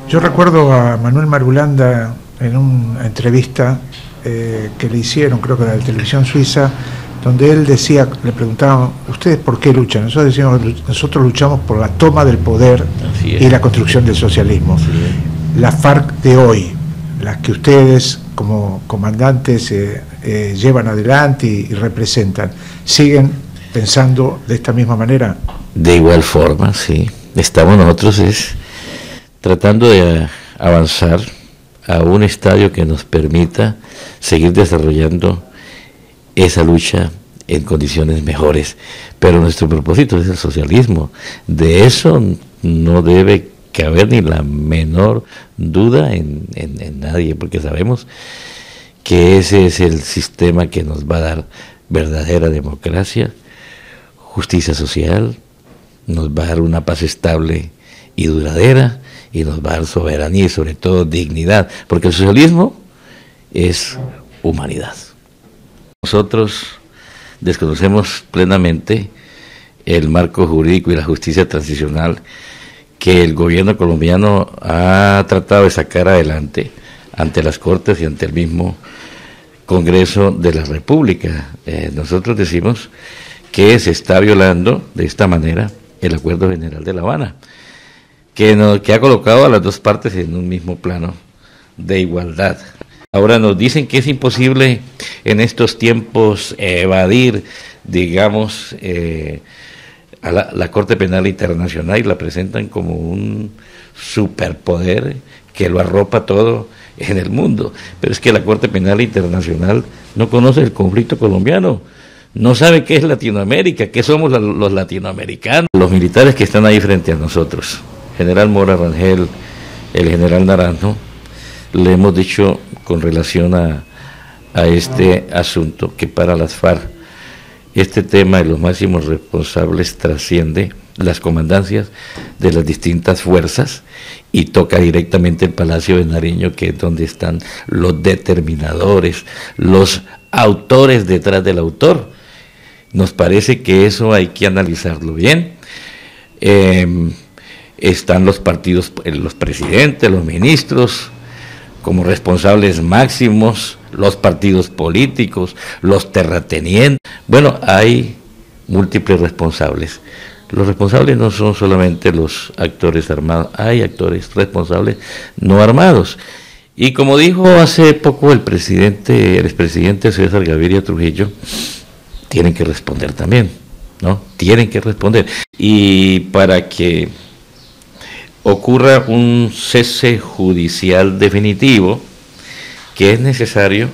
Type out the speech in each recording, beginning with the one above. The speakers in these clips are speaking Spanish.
Yo recuerdo a Manuel Marulanda en una entrevista que le hicieron, creo que era de Televisión Suiza, donde él decía, le preguntaban, ¿ustedes por qué luchan? Nosotros decíamos, nosotros luchamos por la toma del poder y la construcción del socialismo. La FARC de hoy, las que ustedes como comandantes llevan adelante y representan, ¿siguen pensando de esta misma manera? De igual forma, sí. Estamos nosotros tratando de avanzar a un estadio que nos permita seguir desarrollando esa lucha en condiciones mejores. Pero nuestro propósito es el socialismo. De eso no debe caber ni la menor duda en nadie, porque sabemos que ese es el sistema que nos va a dar verdadera democracia, justicia social, nos va a dar una paz estable y duradera, y nos va a dar soberanía y sobre todo dignidad, porque el socialismo es humanidad. Nosotros desconocemos plenamente el marco jurídico y la justicia transicional que el gobierno colombiano ha tratado de sacar adelante ante las Cortes y ante el mismo Congreso de la República. Nosotros decimos que se está violando de esta manera el Acuerdo General de La Habana, que ha colocado a las dos partes en un mismo plano de igualdad. Ahora nos dicen que es imposible en estos tiempos evadir, digamos, a la Corte Penal Internacional, y la presentan como un superpoder que lo arropa todo en el mundo. Pero es que la Corte Penal Internacional no conoce el conflicto colombiano, no sabe qué es Latinoamérica, qué somos los latinoamericanos. Los militares que están ahí frente a nosotros, General Mora Rangel, el General Naranjo, le hemos dicho con relación a este asunto que para las FARC este tema de los máximos responsables trasciende las comandancias de las distintas fuerzas y toca directamente el Palacio de Nariño, que es donde están los determinadores, los autores detrás del autor. Nos parece que eso hay que analizarlo bien. Están los partidos, los presidentes, los ministros como responsables máximos, los partidos políticos, los terratenientes. Bueno, hay múltiples responsables. Los responsables no son solamente los actores armados, hay actores responsables no armados. Y como dijo hace poco el expresidente César Gaviria Trujillo, tienen que responder también, ¿no? Tienen que responder. Y para que ocurra un cese judicial definitivo, que es necesario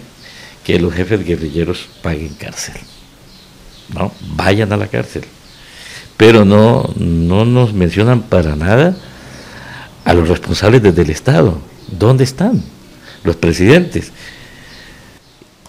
que los jefes guerrilleros paguen cárcel, ¿no? Vayan a la cárcel. Pero no nos mencionan para nada a los responsables desde el Estado. ¿Dónde están los presidentes?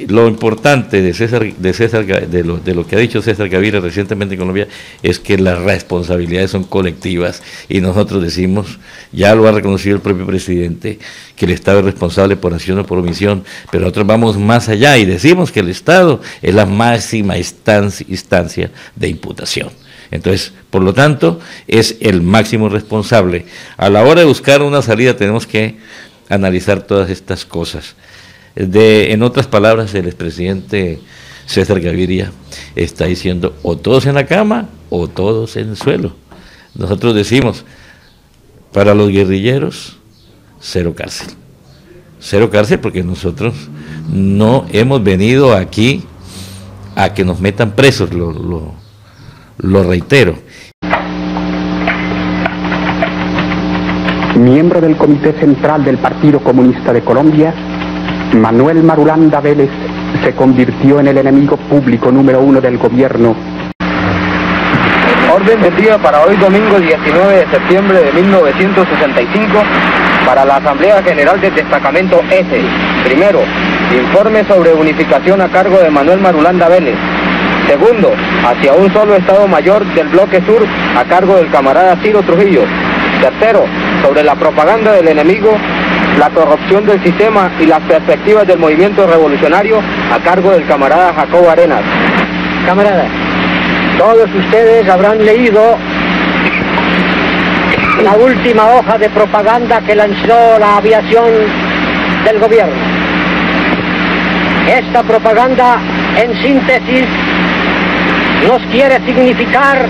Lo importante de lo que ha dicho César Gaviria recientemente en Colombia es que las responsabilidades son colectivas, y nosotros decimos, ya lo ha reconocido el propio presidente, que el Estado es responsable por acción o por omisión, pero nosotros vamos más allá y decimos que el Estado es la máxima instancia de imputación. Entonces, por lo tanto, es el máximo responsable. A la hora de buscar una salida tenemos que analizar todas estas cosas. En otras palabras, el expresidente César Gaviria está diciendo o todos en la cama o todos en el suelo. Nosotros decimos, para los guerrilleros, cero cárcel. Cero cárcel, porque nosotros no hemos venido aquí a que nos metan presos, lo reitero. Miembro del Comité Central del Partido Comunista de Colombia, Manuel Marulanda Vélez se convirtió en el enemigo público número 1 del gobierno. Orden del día para hoy, domingo 19 de septiembre de 1965, para la Asamblea General del Destacamento S. Primero, informe sobre unificación a cargo de Manuel Marulanda Vélez. Segundo, hacia un solo Estado Mayor del Bloque Sur a cargo del camarada Ciro Trujillo. Tercero, sobre la propaganda del enemigo, la corrupción del sistema y las perspectivas del movimiento revolucionario a cargo del camarada Jacobo Arenas. Camarada, todos ustedes habrán leído la última hoja de propaganda que lanzó la aviación del gobierno. Esta propaganda, en síntesis, nos quiere significar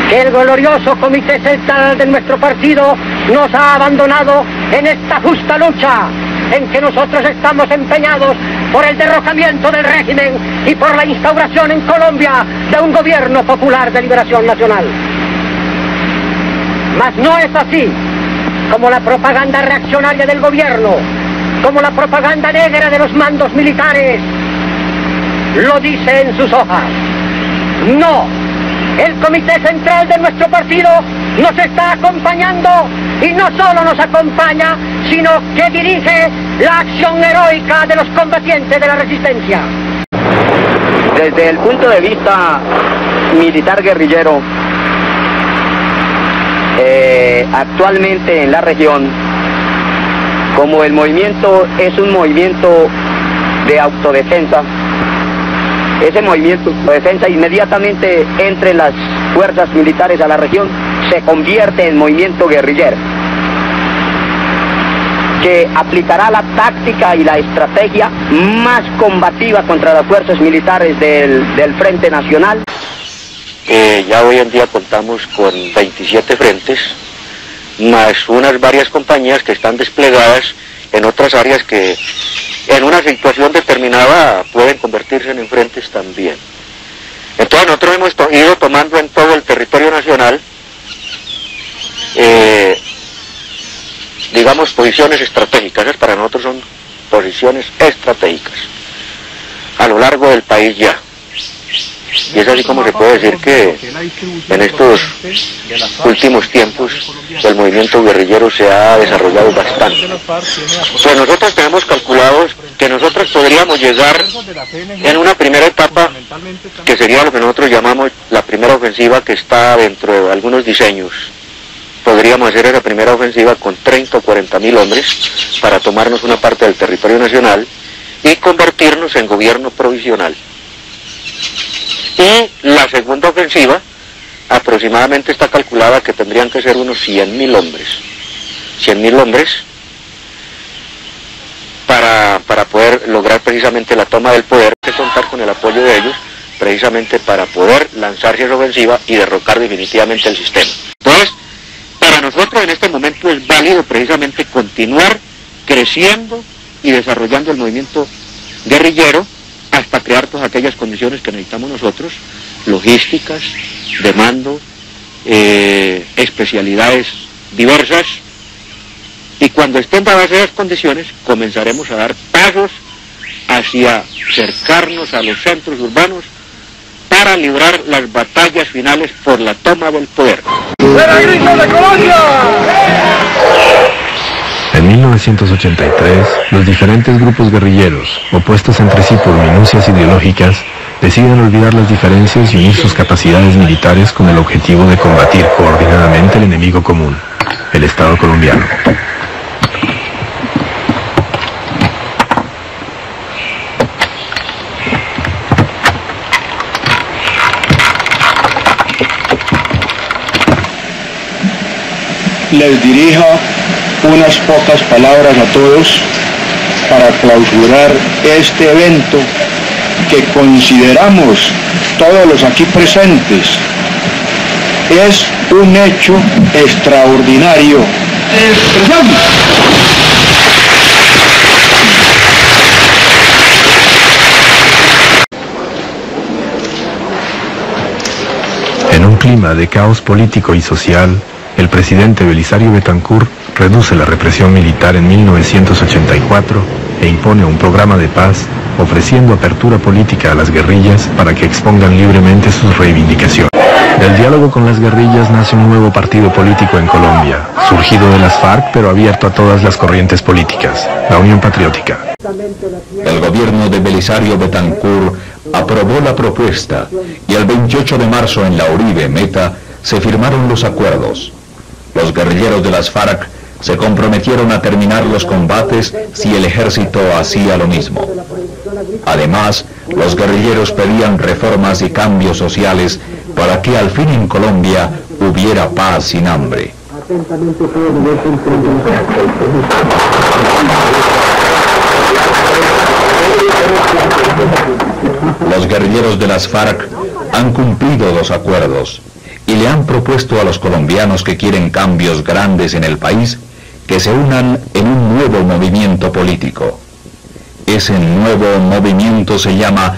que el glorioso Comité Central de nuestro partido nos ha abandonado en esta justa lucha en que nosotros estamos empeñados por el derrocamiento del régimen y por la instauración en Colombia de un gobierno popular de liberación nacional. Mas no es así, como la propaganda reaccionaria del gobierno, como la propaganda negra de los mandos militares lo dice en sus hojas. No, el Comité Central de nuestro partido nos está acompañando y no solo nos acompaña, sino que dirige la acción heroica de los combatientes de la resistencia. Desde el punto de vista militar guerrillero, actualmente en la región, como el movimiento es un movimiento de autodefensa, ese movimiento de defensa inmediatamente entre las fuerzas militares a la región se convierte en movimiento guerrillero, que aplicará la táctica y la estrategia más combativa contra las fuerzas militares del Frente Nacional. Ya hoy en día contamos con 27 frentes, más unas varias compañías que están desplegadas en otras áreas que en una situación determinada pueden convertirse en frentes también. Entonces nosotros hemos ido tomando en todo el territorio nacional, digamos, posiciones estratégicas. Esas para nosotros son posiciones estratégicas a lo largo del país ya. Y es así como se puede decir que en estos últimos tiempos el movimiento guerrillero se ha desarrollado bastante. Pues nosotros tenemos calculado que nosotros podríamos llegar en una primera etapa, que sería lo que nosotros llamamos la primera ofensiva, que está dentro de algunos diseños. Podríamos hacer esa primera ofensiva con 30 o 40 mil hombres para tomarnos una parte del territorio nacional y convertirnos en gobierno provisional. Y la segunda ofensiva aproximadamente está calculada que tendrían que ser unos 100.000 hombres. 100.000 hombres para poder lograr precisamente la toma del poder, que contar con el apoyo de ellos, precisamente para poder lanzarse esa ofensiva y derrocar definitivamente el sistema. Entonces, para nosotros en este momento es válido precisamente continuar creciendo y desarrollando el movimiento guerrillero, hasta crear todas aquellas condiciones que necesitamos nosotros, logísticas, de mando, especialidades diversas, y cuando estén dadas esas condiciones comenzaremos a dar pasos hacia acercarnos a los centros urbanos para librar las batallas finales por la toma del poder. ¡Fuera Gritos de Colombia! En 1983, los diferentes grupos guerrilleros, opuestos entre sí por minucias ideológicas, deciden olvidar las diferencias y unir sus capacidades militares con el objetivo de combatir coordinadamente el enemigo común, el Estado colombiano. Les dirijo unas pocas palabras a todos para clausurar este evento que consideramos todos los aquí presentes es un hecho extraordinario. En un clima de caos político y social, el presidente Belisario Betancur reduce la represión militar en 1984 e impone un programa de paz, ofreciendo apertura política a las guerrillas para que expongan libremente sus reivindicaciones. Del diálogo con las guerrillas nace un nuevo partido político en Colombia, surgido de las FARC pero abierto a todas las corrientes políticas, la Unión Patriótica. El gobierno de Belisario Betancur aprobó la propuesta y el 28 de marzo en la Uribe Meta se firmaron los acuerdos. Los guerrilleros de las FARC se comprometieron a terminar los combates si el ejército hacía lo mismo. Además, los guerrilleros pedían reformas y cambios sociales para que al fin en Colombia hubiera paz sin hambre. Los guerrilleros de las FARC han cumplido los acuerdos y le han propuesto a los colombianos que quieren cambios grandes en el país que se unan en un nuevo movimiento político. Ese nuevo movimiento se llama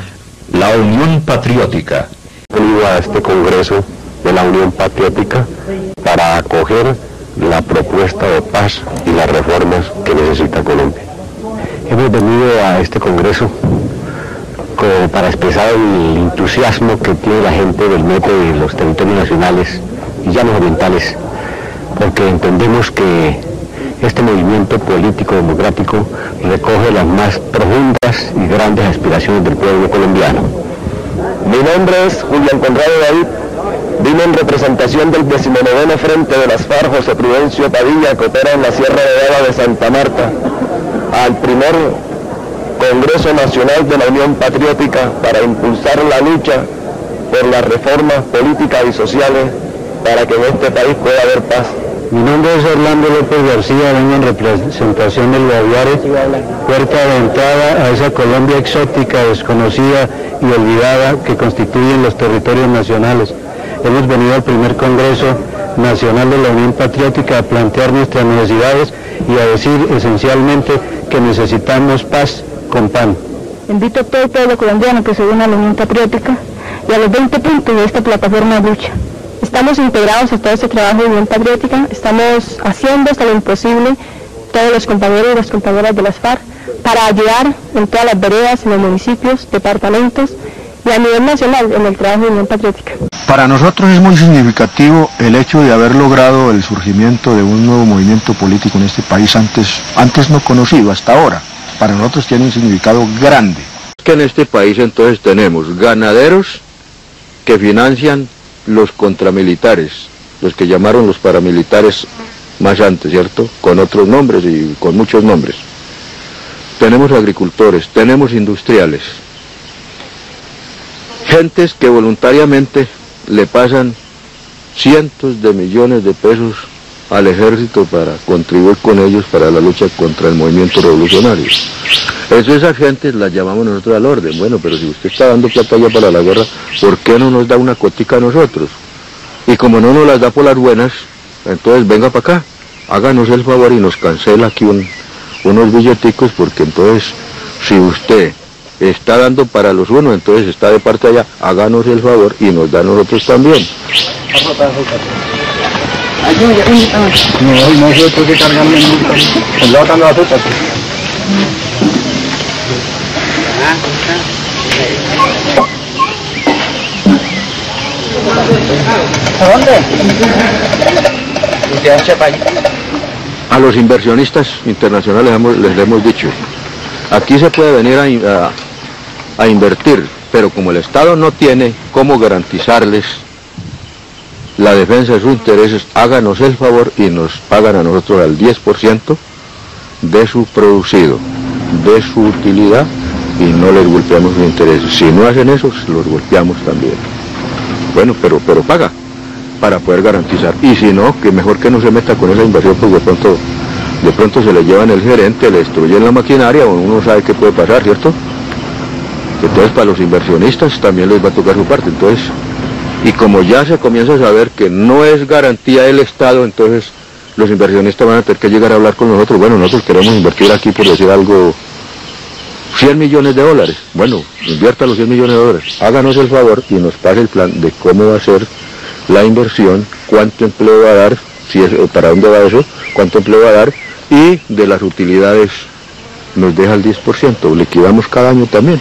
la Unión Patriótica. Unido a este Congreso de la Unión Patriótica para acoger la propuesta de paz y las reformas que necesita Colombia. Hemos venido a este Congreso para expresar el entusiasmo que tiene la gente del norte y de los territorios nacionales y llanos orientales, porque entendemos que este movimiento político democrático recoge las más profundas y grandes aspiraciones del pueblo colombiano. Mi nombre es Julián Conrado David, vine en representación del 19º Frente de las FARC José Prudencio Padilla, que opera en la Sierra Nevada de Santa Marta, al primer Congreso Nacional de la Unión Patriótica para impulsar la lucha por las reformas políticas y sociales para que en este país pueda haber paz. Mi nombre es Orlando López García, vengo en representación del Guaviare, puerta de entrada a esa Colombia exótica, desconocida y olvidada que constituyen los territorios nacionales. Hemos venido al primer Congreso Nacional de la Unión Patriótica a plantear nuestras necesidades y a decir esencialmente que necesitamos paz con pan. Invito a todo el pueblo colombiano que se una a la Unión Patriótica y a los 20 puntos de esta plataforma de lucha. Estamos integrados a todo este trabajo de Unión Patriótica, estamos haciendo hasta lo imposible, todos los compañeros y las compañeras de las FARC, para ayudar en todas las veredas, en los municipios, departamentos y a nivel nacional en el trabajo de Unión Patriótica. Para nosotros es muy significativo el hecho de haber logrado el surgimiento de un nuevo movimiento político en este país antes no conocido, hasta ahora. Para nosotros tiene un significado grande. Que en este país entonces tenemos ganaderos que financian los contramilitares, los que llamaron los paramilitares más antes, ¿cierto? Con otros nombres y con muchos nombres. Tenemos agricultores, tenemos industriales, gentes que voluntariamente le pasan cientos de millones de pesos al ejército para contribuir con ellos para la lucha contra el movimiento revolucionario. Esas gentes las llamamos nosotros al orden. Bueno, pero si usted está dando plata ya para la guerra, ¿por qué no nos da una cotica a nosotros? Y como no nos las da por las buenas, entonces venga para acá, háganos el favor y nos cancela aquí unos billeticos, porque entonces si usted está dando para los unos, entonces está de parte allá, háganos el favor y nos da a nosotros también. No sé por qué cargan el lado de la fruta. ¿A dónde? A los inversionistas internacionales les hemos dicho, aquí se puede venir a invertir, pero como el Estado no tiene cómo garantizarles la defensa de sus intereses, háganos el favor y nos pagan a nosotros al 10% de su producido, de su utilidad, y no les golpeamos sus intereses. Si no hacen eso, los golpeamos también. Bueno, pero paga para poder garantizar. Y si no, que mejor que no se meta con esa inversión, porque de pronto se le llevan el gerente, le destruyen la maquinaria, o uno sabe qué puede pasar, ¿cierto? Entonces para los inversionistas también les va a tocar su parte. Entonces, y como ya se comienza a saber que no es garantía del Estado, entonces los inversionistas van a tener que llegar a hablar con nosotros. Bueno, nosotros queremos invertir aquí, por decir algo, 100 millones de dólares. Bueno, invierta los 100 millones de dólares. Háganos el favor y nos pase el plan de cómo va a ser la inversión, cuánto empleo va a dar, para dónde va eso, cuánto empleo va a dar, y de las utilidades nos deja el 10%. Liquidamos cada año también,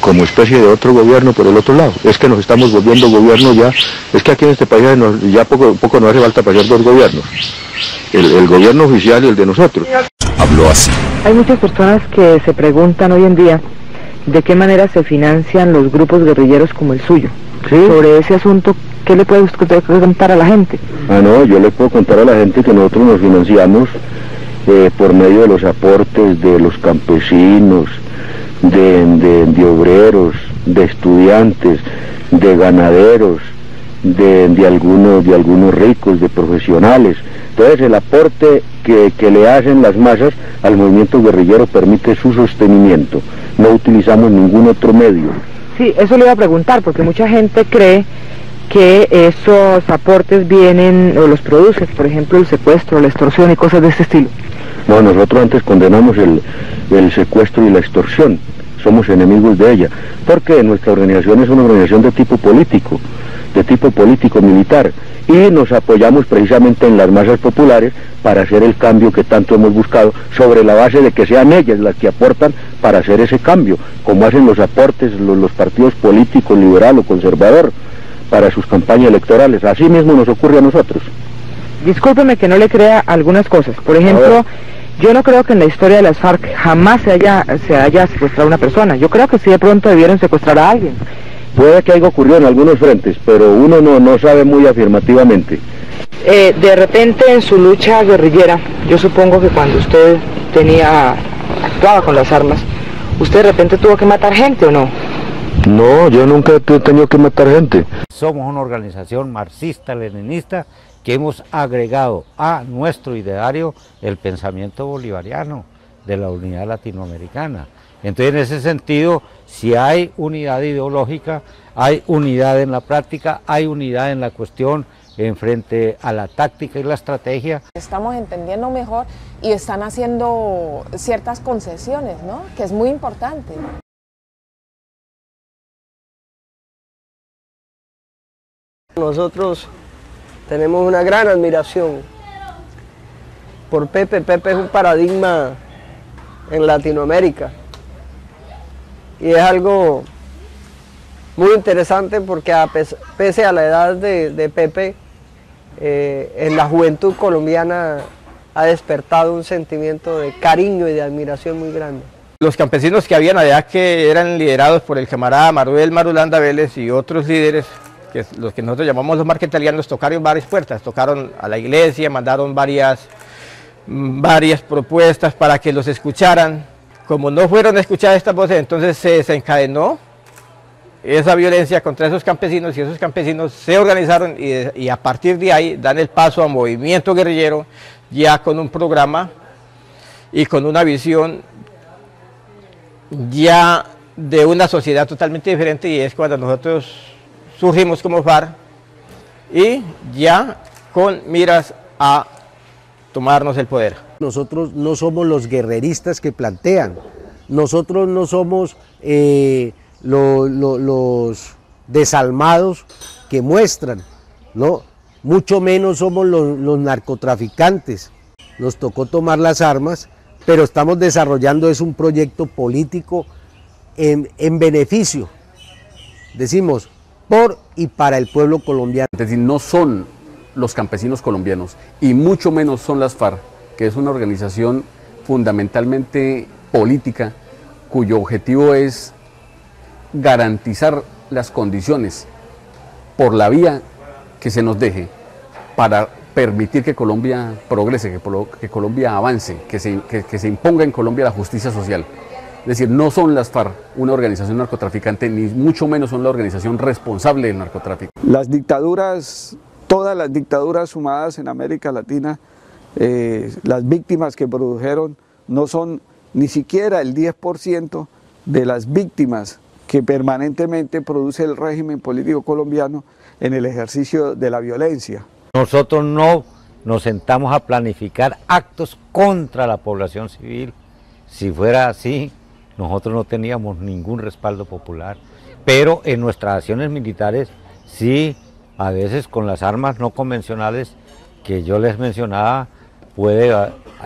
como especie de otro gobierno por el otro lado. Es que nos estamos volviendo gobierno ya. Es que aquí en este país ya poco nos hace falta para ser dos gobiernos. El gobierno oficial y el de nosotros. Habló así. Hay muchas personas que se preguntan hoy en día de qué manera se financian los grupos guerrilleros como el suyo. ¿Sí? Sobre ese asunto, ¿qué le puede usted contar a la gente? No, yo le puedo contar a la gente que nosotros nos financiamos por medio de los aportes de los campesinos, de obreros, de estudiantes, de ganaderos, de algunos ricos, de profesionales. Entonces el aporte que le hacen las masas al movimiento guerrillero permite su sostenimiento. No utilizamos ningún otro medio. Sí, eso le iba a preguntar, porque mucha gente cree que esos aportes vienen o los produce, por ejemplo, el secuestro, la extorsión y cosas de este estilo. No, nosotros antes condenamos el secuestro y la extorsión. Somos enemigos de ella, porque nuestra organización es una organización de tipo político militar, y nos apoyamos precisamente en las masas populares para hacer el cambio que tanto hemos buscado, sobre la base de que sean ellas las que aportan para hacer ese cambio, como hacen los aportes los partidos políticos, liberal o conservador, para sus campañas electorales. Así mismo nos ocurre a nosotros. Discúlpeme que no le crea algunas cosas. Por ejemplo, yo no creo que en la historia de las FARC jamás se haya secuestrado a una persona. Yo creo que sí de pronto debieron secuestrar a alguien. Puede que algo ocurrió en algunos frentes, pero uno no sabe muy afirmativamente. De repente en su lucha guerrillera, yo supongo que cuando usted actuaba con las armas, ¿usted de repente tuvo que matar gente o no? No, yo nunca he tenido que matar gente. Somos una organización marxista-leninista que hemos agregado a nuestro ideario el pensamiento bolivariano de la unidad latinoamericana. Entonces, en ese sentido, si hay unidad ideológica, hay unidad en la práctica, hay unidad en la cuestión en frente a la táctica y la estrategia. Estamos entendiendo mejor y están haciendo ciertas concesiones, ¿no? Que es muy importante. Nosotros tenemos una gran admiración por Pepe. Pepe es un paradigma en Latinoamérica y es algo muy interesante porque pese a la edad de Pepe, en la juventud colombiana ha despertado un sentimiento de cariño y de admiración muy grande. Los campesinos que habían allá, que eran liderados por el camarada Manuel Marulanda Vélez y otros líderes, los que nosotros llamamos los marquetalianos, tocaron varias puertas, tocaron a la iglesia, mandaron varias propuestas para que los escucharan. Como no fueron escuchadas estas voces, entonces se desencadenó esa violencia contra esos campesinos, y esos campesinos se organizaron y a partir de ahí dan el paso a movimiento guerrillero, ya con un programa y con una visión ya de una sociedad totalmente diferente, y es cuando nosotros surgimos como FARC y ya con miras a tomarnos el poder. Nosotros no somos los guerreristas que plantean, nosotros no somos los desalmados que muestran, ¿no? Mucho menos somos los narcotraficantes. Nos tocó tomar las armas, pero estamos desarrollando un proyecto político en beneficio, decimos, por y para el pueblo colombiano. Es decir, no son los campesinos colombianos y mucho menos son las FARC, que es una organización fundamentalmente política cuyo objetivo es garantizar las condiciones por la vía que se nos deje para permitir que Colombia progrese, que Colombia avance, que se imponga en Colombia la justicia social. Es decir, no son las FARC una organización narcotraficante, ni mucho menos son la organización responsable del narcotráfico. Las dictaduras, todas las dictaduras sumadas en América Latina, las víctimas que produjeron no son ni siquiera el 10% de las víctimas que permanentemente produce el régimen político colombiano en el ejercicio de la violencia. Nosotros no nos sentamos a planificar actos contra la población civil. Si fuera así, nosotros no teníamos ningún respaldo popular, pero en nuestras acciones militares sí, a veces con las armas no convencionales que yo les mencionaba,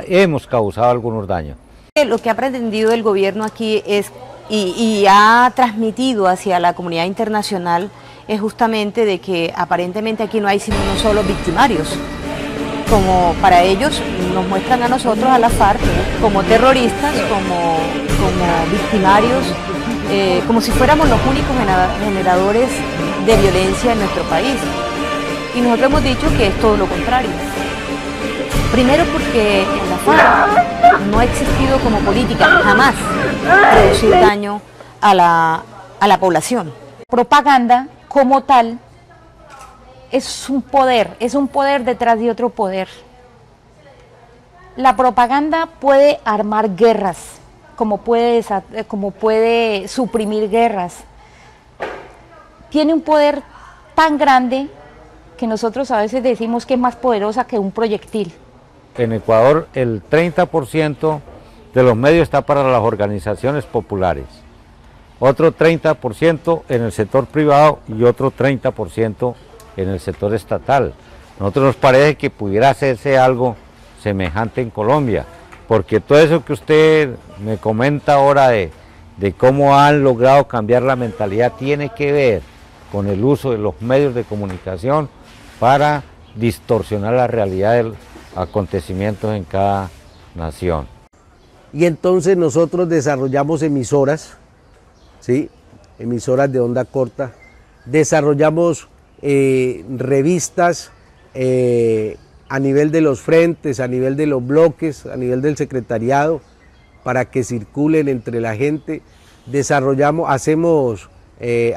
hemos causado algunos daños. Lo que ha pretendido el gobierno aquí es, y ha transmitido hacia la comunidad internacional, es justamente de que aparentemente aquí no hay sino unos solo victimarios. Como para ellos nos muestran a nosotros, a la FARC, como terroristas, como victimarios, como si fuéramos los únicos generadores de violencia en nuestro país. Y nosotros hemos dicho que es todo lo contrario. Primero porque en la FARC no ha existido como política jamás producir daño a la población. Propaganda como tal es un poder detrás de otro poder. La propaganda puede armar guerras, como puede suprimir guerras. Tiene un poder tan grande que nosotros a veces decimos que es más poderosa que un proyectil. En Ecuador el 30% de los medios está para las organizaciones populares, otro 30% en el sector privado y otro 30% en el sector estatal. A nosotros nos parece que pudiera hacerse algo semejante en Colombia, porque todo eso que usted me comenta ahora de cómo han logrado cambiar la mentalidad tiene que ver con el uso de los medios de comunicación para distorsionar la realidad de los acontecimientos en cada nación. Y entonces nosotros desarrollamos emisoras, ¿sí? Emisoras de onda corta, desarrollamos revistas a nivel de los frentes, a nivel de los bloques, a nivel del secretariado, para que circulen entre la gente. Hacemos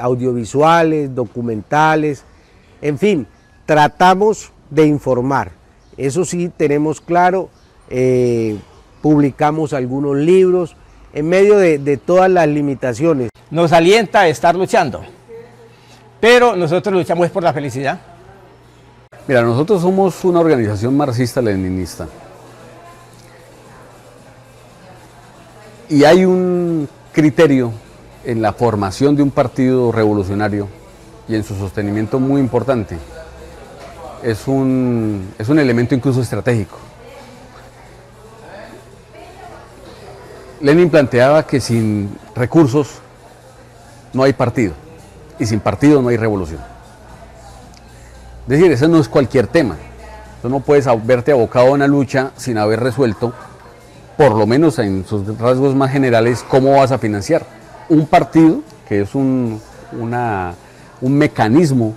audiovisuales, documentales, en fin, tratamos de informar. Eso sí, tenemos claro, publicamos algunos libros, en medio de todas las limitaciones. Nos alienta a estar luchando, pero nosotros luchamos por la felicidad. Mira, nosotros somos una organización marxista-leninista y hay un criterio en la formación de un partido revolucionario y en su sostenimiento muy importante. Es un elemento incluso estratégico. Lenin planteaba que sin recursos no hay partido y sin partido no hay revolución. Es decir, eso no es cualquier tema. Tú no puedes verte abocado a una lucha sin haber resuelto, por lo menos en sus rasgos más generales, cómo vas a financiar un partido, que es un mecanismo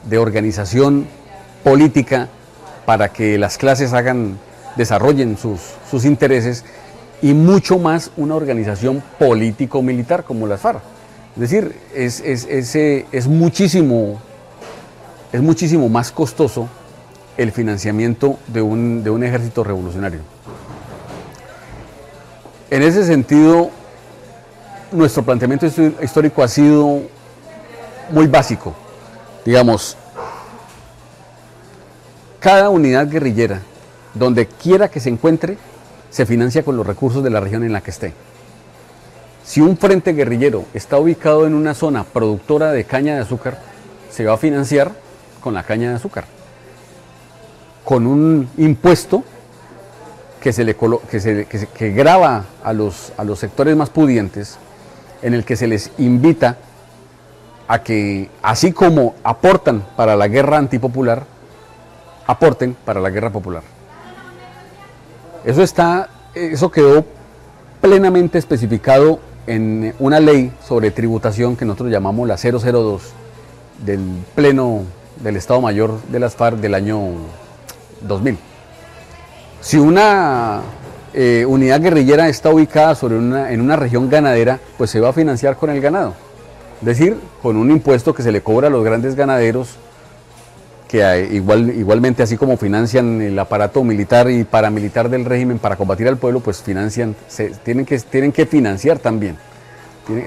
de organización política para que las clases desarrollen sus intereses, y mucho más una organización político-militar como las FARC. Es decir, es muchísimo más costoso el financiamiento de un ejército revolucionario. En ese sentido, nuestro planteamiento histórico ha sido muy básico. Digamos, cada unidad guerrillera, donde quiera que se encuentre, se financia con los recursos de la región en la que esté. Si un frente guerrillero está ubicado en una zona productora de caña de azúcar, se va a financiar con la caña de azúcar, con un impuesto que grava a los sectores más pudientes, en el que se les invita a que, así como aportan para la guerra antipopular, aporten para la guerra popular. Eso quedó plenamente especificado en una ley sobre tributación que nosotros llamamos la 002 del Pleno del Estado Mayor de las FARC del año 2000. Si una unidad guerrillera está ubicada en una región ganadera, pues se va a financiar con el ganado, es decir, con un impuesto que se le cobra a los grandes ganaderos, que igualmente, así como financian el aparato militar y paramilitar del régimen para combatir al pueblo, pues tienen que financiar también.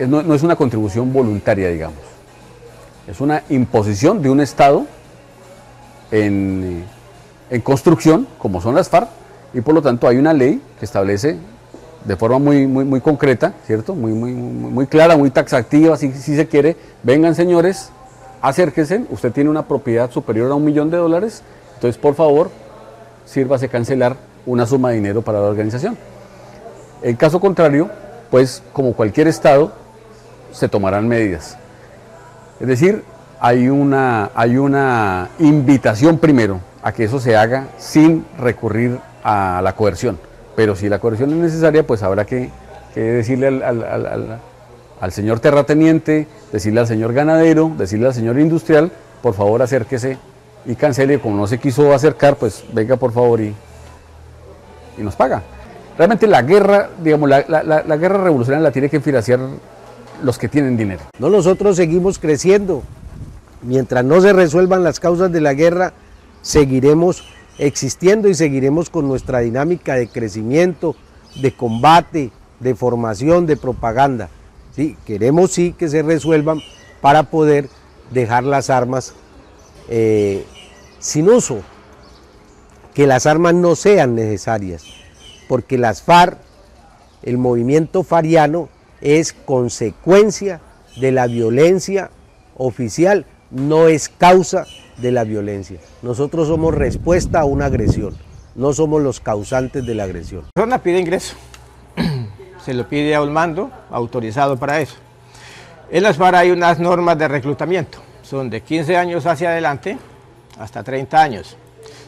No es una contribución voluntaria, digamos. Es una imposición de un Estado en construcción, como son las FARC, y por lo tanto hay una ley que establece de forma muy concreta, ¿cierto? Muy clara, muy taxativa, si se quiere. Vengan, señores, acérquense, usted tiene una propiedad superior a $1 millón, entonces por favor, sírvase cancelar una suma de dinero para la organización. En caso contrario, pues como cualquier Estado, se tomarán medidas. Es decir, hay una invitación primero a que eso se haga sin recurrir a la coerción, pero si la coerción es necesaria, pues habrá que decirle al señor terrateniente, decirle al señor ganadero, decirle al señor industrial, por favor acérquese y cancele. Como no se quiso acercar, pues venga por favor y nos paga. Realmente la guerra, digamos, la guerra revolucionaria la tiene que financiar los que tienen dinero. No, nosotros seguimos creciendo. Mientras no se resuelvan las causas de la guerra, seguiremos existiendo y seguiremos con nuestra dinámica de crecimiento, de combate, de formación, de propaganda. ¿Sí? Queremos sí que se resuelvan para poder dejar las armas sin uso, que las armas no sean necesarias, porque las FARC, el movimiento fariano, es consecuencia de la violencia oficial, no es causa de la violencia. Nosotros somos respuesta a una agresión, no somos los causantes de la agresión. La persona pide ingreso, se lo pide a un mando autorizado para eso. En las FARC hay unas normas de reclutamiento, son de 15 años hacia adelante hasta 30 años.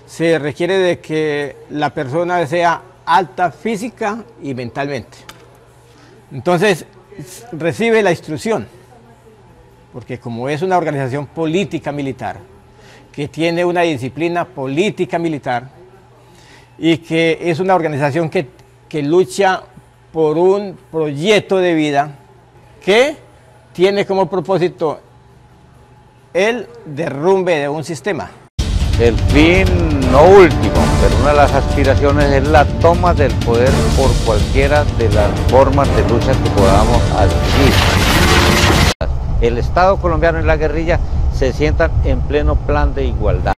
Se requiere de que la persona sea alta física y mentalmente. Entonces recibe la instrucción, porque como es una organización política militar, que tiene una disciplina política militar y que es una organización que lucha por un proyecto de vida que tiene como propósito el derrumbe de un sistema. El fin no último, pero una de las aspiraciones es la toma del poder por cualquiera de las formas de lucha que podamos adquirir. El Estado colombiano y la guerrilla se sientan en pleno plan de igualdad.